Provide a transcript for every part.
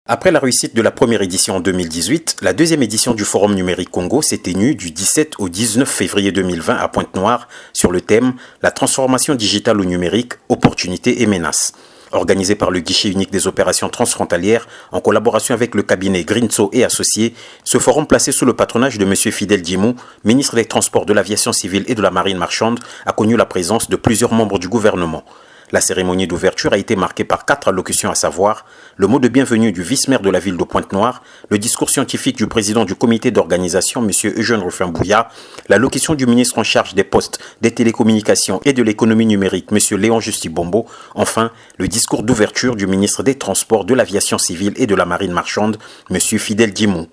Après la réussite de la première édition en 2018, la deuxième édition du Forum numérique Congo s'est tenue du 17 au 19 février 2020 à Pointe-Noire sur le thème « La transformation digitale au numérique, opportunités et menaces ». Organisé par le guichet unique des opérations transfrontalières en collaboration avec le cabinet Grinso et Associés, ce forum placé sous le patronage de M. Fidel Djimou, ministre des Transports, de l'Aviation civile et de la Marine marchande, a connu la présence de plusieurs membres du gouvernement. La cérémonie d'ouverture a été marquée par 4 allocutions, à savoir le mot de bienvenue du vice-maire de la ville de Pointe-Noire, le discours scientifique du président du comité d'organisation, M. Eugène Rufin-Bouya, l'allocution du ministre en charge des postes, des télécommunications et de l'économie numérique, M. Léon Justi-Bombo, enfin le discours d'ouverture du ministre des Transports, de l'Aviation civile et de la Marine marchande, M. Fidel Djimou.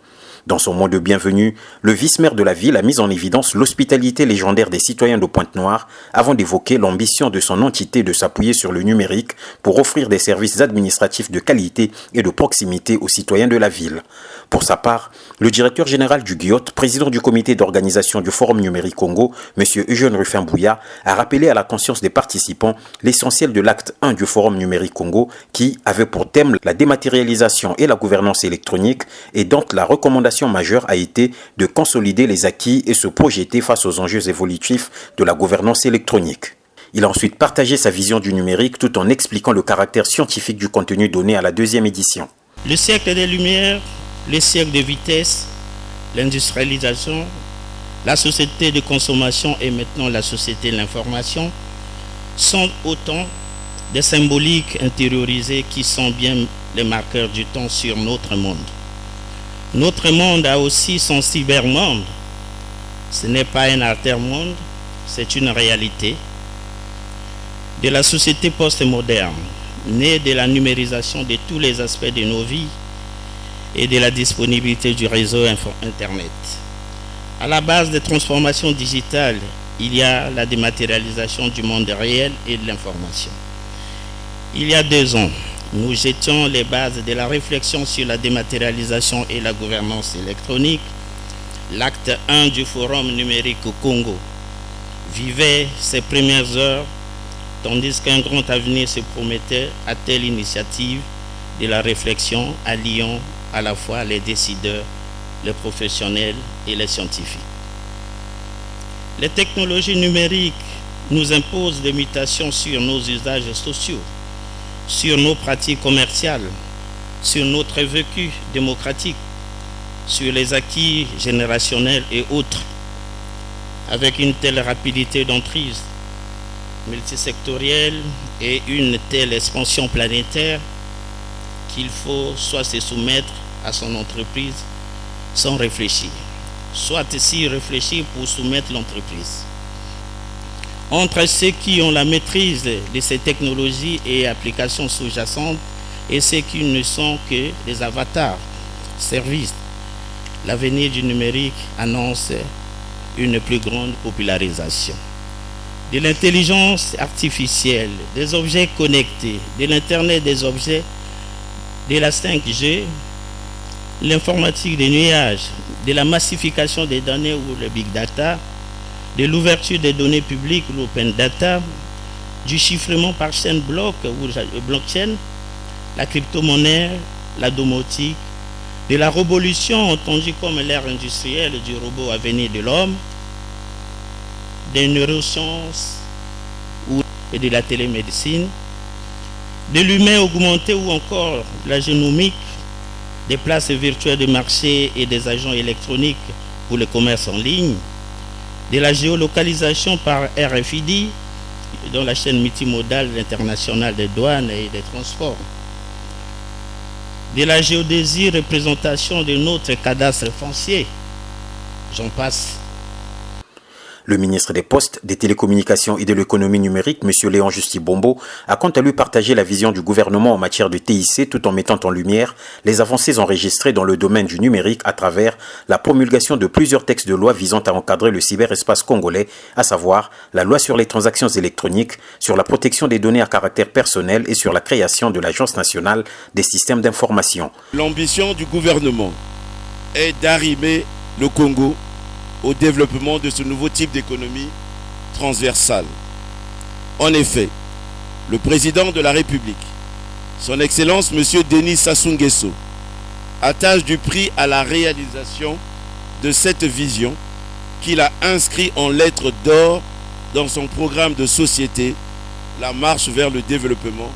Dans son mot de bienvenue, le vice-maire de la ville a mis en évidence l'hospitalité légendaire des citoyens de Pointe-Noire avant d'évoquer l'ambition de son entité de s'appuyer sur le numérique pour offrir des services administratifs de qualité et de proximité aux citoyens de la ville. Pour sa part, le directeur général du GIOT, président du comité d'organisation du Forum numérique Congo, M. Eugène Rufin-Bouya, a rappelé à la conscience des participants l'essentiel de l'acte 1 du Forum numérique Congo qui avait pour thème la dématérialisation et la gouvernance électronique et dont la recommandation majeure a été de consolider les acquis et se projeter face aux enjeux évolutifs de la gouvernance électronique. Il a ensuite partagé sa vision du numérique tout en expliquant le caractère scientifique du contenu donné à la deuxième édition. Le siècle des Lumières, le siècle de vitesse, l'industrialisation, la société de consommation et maintenant la société de l'information sont autant des symboliques intériorisées qui sont bien les marqueurs du temps sur notre monde. Notre monde a aussi son cybermonde. Ce n'est pas un alter-monde, c'est une réalité de la société post-moderne, née de la numérisation de tous les aspects de nos vies et de la disponibilité du réseau Internet. À la base des transformations digitales, il y a la dématérialisation du monde réel et de l'information. Il y a 2 ans, nous jetions les bases de la réflexion sur la dématérialisation et la gouvernance électronique. L'acte 1 du Forum numérique au Congo vivait ses premières heures, tandis qu'un grand avenir se promettait à telle initiative de la réflexion alliant à la fois les décideurs, les professionnels et les scientifiques. Les technologies numériques nous imposent des mutations sur nos usages sociaux, sur nos pratiques commerciales, sur notre vécu démocratique, sur les acquis générationnels et autres. Avec une telle rapidité d'emprise multisectorielle et une telle expansion planétaire qu'il faut soit se soumettre à son entreprise sans réfléchir, soit s'y réfléchir pour soumettre l'entreprise. Entre ceux qui ont la maîtrise de ces technologies et applications sous-jacentes et ceux qui ne sont que des avatars, services, l'avenir du numérique annonce une plus grande popularisation. De l'intelligence artificielle, des objets connectés, de l'Internet des objets, de la 5G, l'informatique des nuages, de la massification des données ou le big data, de l'ouverture des données publiques ou l'open data, du chiffrement par chaîne bloc ou blockchain, la crypto-monnaie, la domotique, de la révolution entendue comme l'ère industrielle du robot à venir de l'homme, des neurosciences et de la télémédecine, de l'humain augmenté ou encore de la génomique, des places virtuelles de marché et des agents électroniques pour le commerce en ligne, de la géolocalisation par RFID dans la chaîne multimodale internationale des douanes et des transports, de la géodésie, représentation de notre cadastre foncier, j'en passe. Le ministre des Postes, des Télécommunications et de l'économie numérique, M. Léon Justi-Bombo, a quant à lui partagé la vision du gouvernement en matière de TIC tout en mettant en lumière les avancées enregistrées dans le domaine du numérique à travers la promulgation de plusieurs textes de loi visant à encadrer le cyberespace congolais, à savoir la loi sur les transactions électroniques, sur la protection des données à caractère personnel et sur la création de l'Agence nationale des systèmes d'information. L'ambition du gouvernement est d'arrimer le Congo au développement de ce nouveau type d'économie transversale. En effet, le président de la République, son Excellence M. Denis Sassou Nguesso, attache du prix à la réalisation de cette vision qu'il a inscrit en lettres d'or dans son programme de société, la marche vers le développement,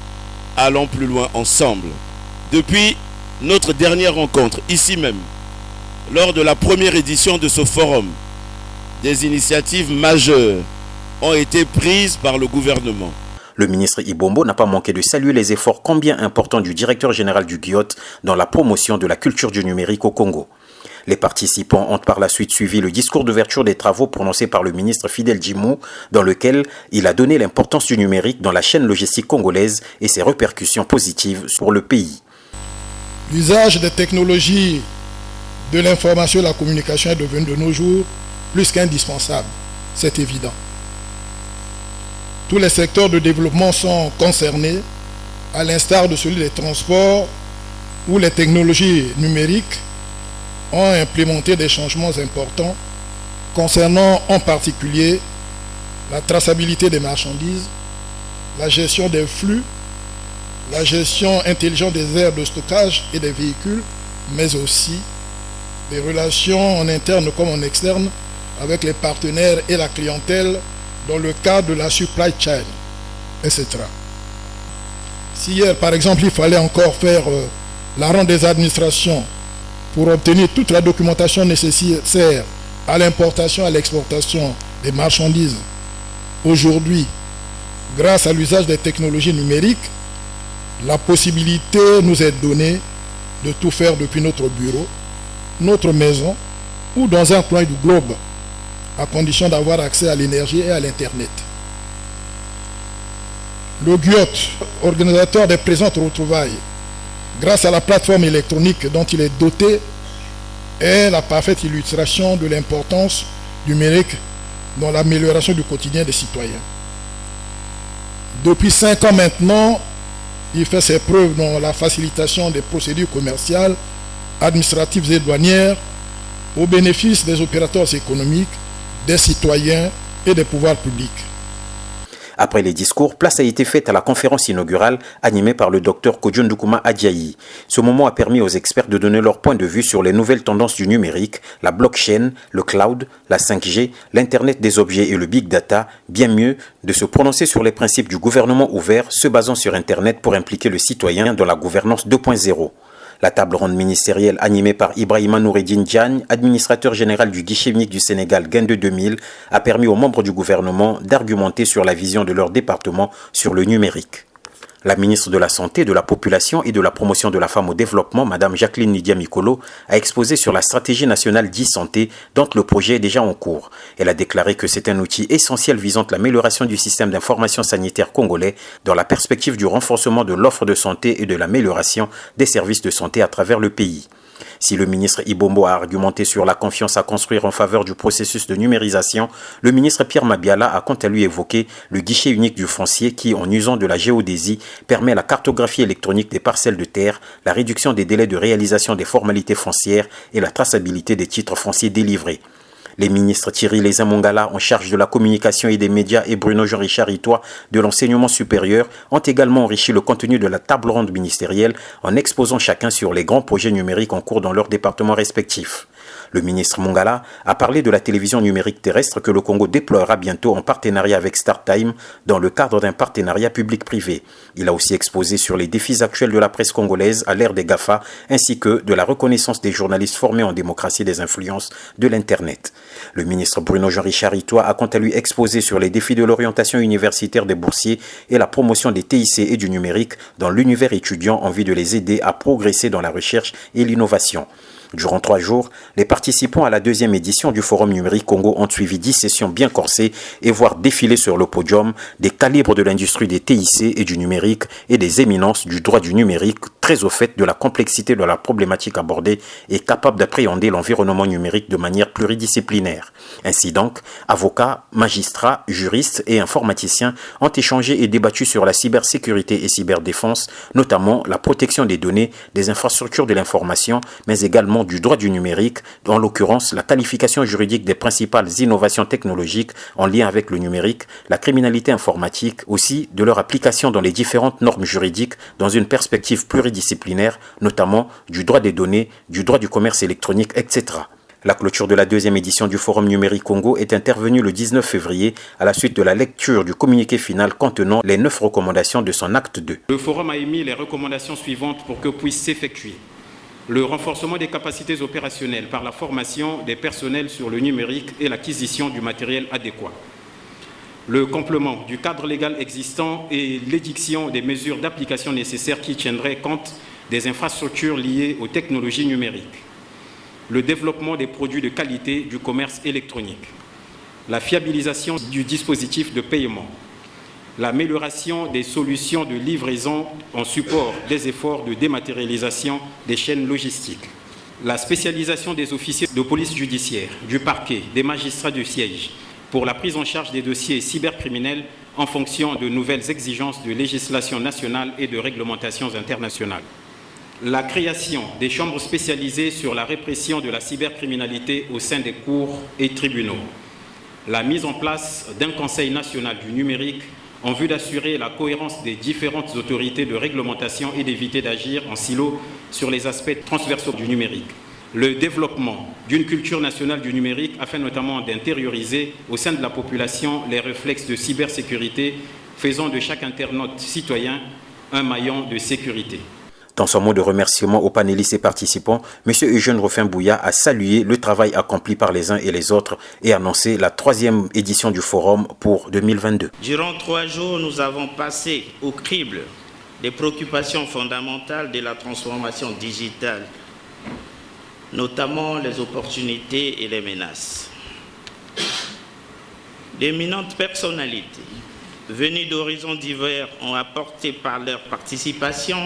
allons plus loin ensemble. Depuis notre dernière rencontre, ici même, lors de la première édition de ce forum, des initiatives majeures ont été prises par le gouvernement. Le ministre Ibombo n'a pas manqué de saluer les efforts combien importants du directeur général du GIOT dans la promotion de la culture du numérique au Congo. Les participants ont par la suite suivi le discours d'ouverture des travaux prononcé par le ministre Fidel Djimou, dans lequel il a donné l'importance du numérique dans la chaîne logistique congolaise et ses répercussions positives sur le pays. L'usage des technologies de l'information et de la communication est devenu de nos jours plus qu'indispensable, c'est évident. Tous les secteurs de développement sont concernés, à l'instar de celui des transports, où les technologies numériques ont implémenté des changements importants concernant en particulier la traçabilité des marchandises, la gestion des flux, la gestion intelligente des aires de stockage et des véhicules, mais aussi des relations en interne comme en externe avec les partenaires et la clientèle dans le cadre de la supply chain, etc. Si hier, par exemple, il fallait encore faire la ronde des administrations pour obtenir toute la documentation nécessaire à l'importation et à l'exportation des marchandises, aujourd'hui, grâce à l'usage des technologies numériques, la possibilité nous est donnée de tout faire depuis notre bureau, notre maison ou dans un coin du globe, à condition d'avoir accès à l'énergie et à l'Internet. Le GIOT, organisateur des présentes retrouvailles, grâce à la plateforme électronique dont il est doté, est la parfaite illustration de l'importance du numérique dans l'amélioration du quotidien des citoyens. Depuis 5 ans maintenant, il fait ses preuves dans la facilitation des procédures commerciales, administratives et douanières au bénéfice des opérateurs économiques, des citoyens et des pouvoirs publics. Après les discours, place a été faite à la conférence inaugurale animée par le docteur Kodjo Ndoukouma Adjayi. Ce moment a permis aux experts de donner leur point de vue sur les nouvelles tendances du numérique, la blockchain, le cloud, la 5G, l'Internet des objets et le big data, bien mieux de se prononcer sur les principes du gouvernement ouvert se basant sur Internet pour impliquer le citoyen dans la gouvernance 2.0. La table ronde ministérielle animée par Ibrahima Noureddine Diagne, administrateur général du guichet unique du Sénégal Gain de 2000, a permis aux membres du gouvernement d'argumenter sur la vision de leur département sur le numérique. La ministre de la Santé, de la Population et de la Promotion de la Femme au Développement, Mme Jacqueline Nidia Mikolo, a exposé sur la stratégie nationale d'e-santé dont le projet est déjà en cours. Elle a déclaré que c'est un outil essentiel visant l'amélioration du système d'information sanitaire congolais dans la perspective du renforcement de l'offre de santé et de l'amélioration des services de santé à travers le pays. Si le ministre Ibombo a argumenté sur la confiance à construire en faveur du processus de numérisation, le ministre Pierre Mabiala a quant à lui évoqué le guichet unique du foncier qui, en usant de la géodésie, permet la cartographie électronique des parcelles de terre, la réduction des délais de réalisation des formalités foncières et la traçabilité des titres fonciers délivrés. Les ministres Thierry Lézin-Mongala, en charge de la communication et des médias, et Bruno Jean-Richard Itois de l'enseignement supérieur, ont également enrichi le contenu de la table ronde ministérielle en exposant chacun sur les grands projets numériques en cours dans leurs départements respectifs. Le ministre Mongala a parlé de la télévision numérique terrestre que le Congo déploiera bientôt en partenariat avec StarTime dans le cadre d'un partenariat public-privé. Il a aussi exposé sur les défis actuels de la presse congolaise à l'ère des GAFA ainsi que de la reconnaissance des journalistes formés en démocratie des influences de l'Internet. Le ministre Bruno Jean-Richard Itois a quant à lui exposé sur les défis de l'orientation universitaire des boursiers et la promotion des TIC et du numérique dans l'univers étudiant en vue de les aider à progresser dans la recherche et l'innovation. Durant 3 jours, les participants à la 2e édition du Forum numérique Congo ont suivi 10 sessions bien corsées et voir défiler sur le podium des calibres de l'industrie des TIC et du numérique et des éminences du droit du numérique très au fait de la complexité de la problématique abordée et capables d'appréhender l'environnement numérique de manière pluridisciplinaire. Ainsi donc, avocats, magistrats, juristes et informaticiens ont échangé et débattu sur la cybersécurité et cyberdéfense, notamment la protection des données, des infrastructures de l'information, mais également du droit du numérique, en l'occurrence la qualification juridique des principales innovations technologiques en lien avec le numérique, la criminalité informatique, aussi de leur application dans les différentes normes juridiques dans une perspective pluridisciplinaire interdisciplinaires, notamment du droit des données, du droit du commerce électronique, etc. La clôture de la deuxième édition du Forum numérique Congo est intervenue le 19 février à la suite de la lecture du communiqué final contenant les 9 recommandations de son acte 2. Le Forum a émis les recommandations suivantes pour que puisse s'effectuer. Le renforcement des capacités opérationnelles par la formation des personnels sur le numérique et l'acquisition du matériel adéquat. Le complément du cadre légal existant et l'édiction des mesures d'application nécessaires qui tiendraient compte des infrastructures liées aux technologies numériques. Le développement des produits de qualité du commerce électronique, la fiabilisation du dispositif de paiement, l'amélioration des solutions de livraison en support des efforts de dématérialisation des chaînes logistiques, la spécialisation des officiers de police judiciaire, du parquet, des magistrats de siège pour la prise en charge des dossiers cybercriminels en fonction de nouvelles exigences de législation nationale et de réglementations internationales. La création des chambres spécialisées sur la répression de la cybercriminalité au sein des cours et tribunaux. La mise en place d'un Conseil national du numérique en vue d'assurer la cohérence des différentes autorités de réglementation et d'éviter d'agir en silo sur les aspects transversaux du numérique. Le développement d'une culture nationale du numérique afin notamment d'intérioriser au sein de la population les réflexes de cybersécurité, faisant de chaque internaute citoyen un maillon de sécurité. Dans son mot de remerciement aux panélistes et participants, M. Eugène Rufin-Bouya a salué le travail accompli par les uns et les autres et annoncé la 3e édition du Forum pour 2022. Durant 3 jours, nous avons passé au crible des préoccupations fondamentales de la transformation digitale, notamment les opportunités et les menaces. D'éminentes personnalités venues d'horizons divers ont apporté par leur participation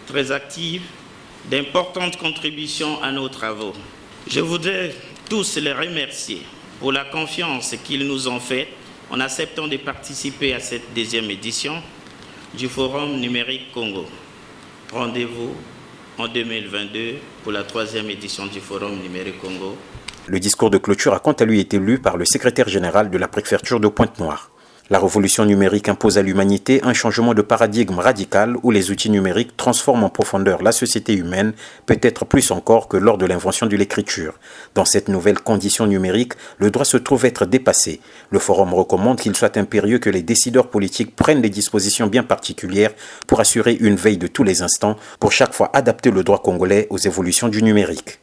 très active, d'importantes contributions à nos travaux. Je voudrais tous les remercier pour la confiance qu'ils nous ont faite en acceptant de participer à cette 2e édition du Forum numérique Congo. Rendez-vous en 2022 pour la 3e édition du Forum numérique Congo. Le discours de clôture a quant à lui été lu par le secrétaire général de la préfecture de Pointe-Noire. La révolution numérique impose à l'humanité un changement de paradigme radical où les outils numériques transforment en profondeur la société humaine, peut-être plus encore que lors de l'invention de l'écriture. Dans cette nouvelle condition numérique, le droit se trouve être dépassé. Le Forum recommande qu'il soit impérieux que les décideurs politiques prennent des dispositions bien particulières pour assurer une veille de tous les instants, pour chaque fois adapter le droit congolais aux évolutions du numérique.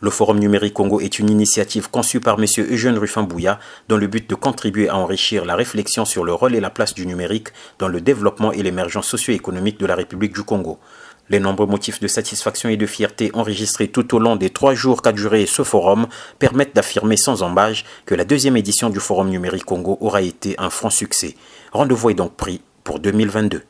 Le Forum numérique Congo est une initiative conçue par M. Eugène Rufin-Bouya dans le but de contribuer à enrichir la réflexion sur le rôle et la place du numérique dans le développement et l'émergence socio-économique de la République du Congo. Les nombreux motifs de satisfaction et de fierté enregistrés tout au long des 3 jours qu'a duré ce forum permettent d'affirmer sans embâche que la 2e édition du Forum numérique Congo aura été un franc succès. Rendez-vous est donc pris pour 2022.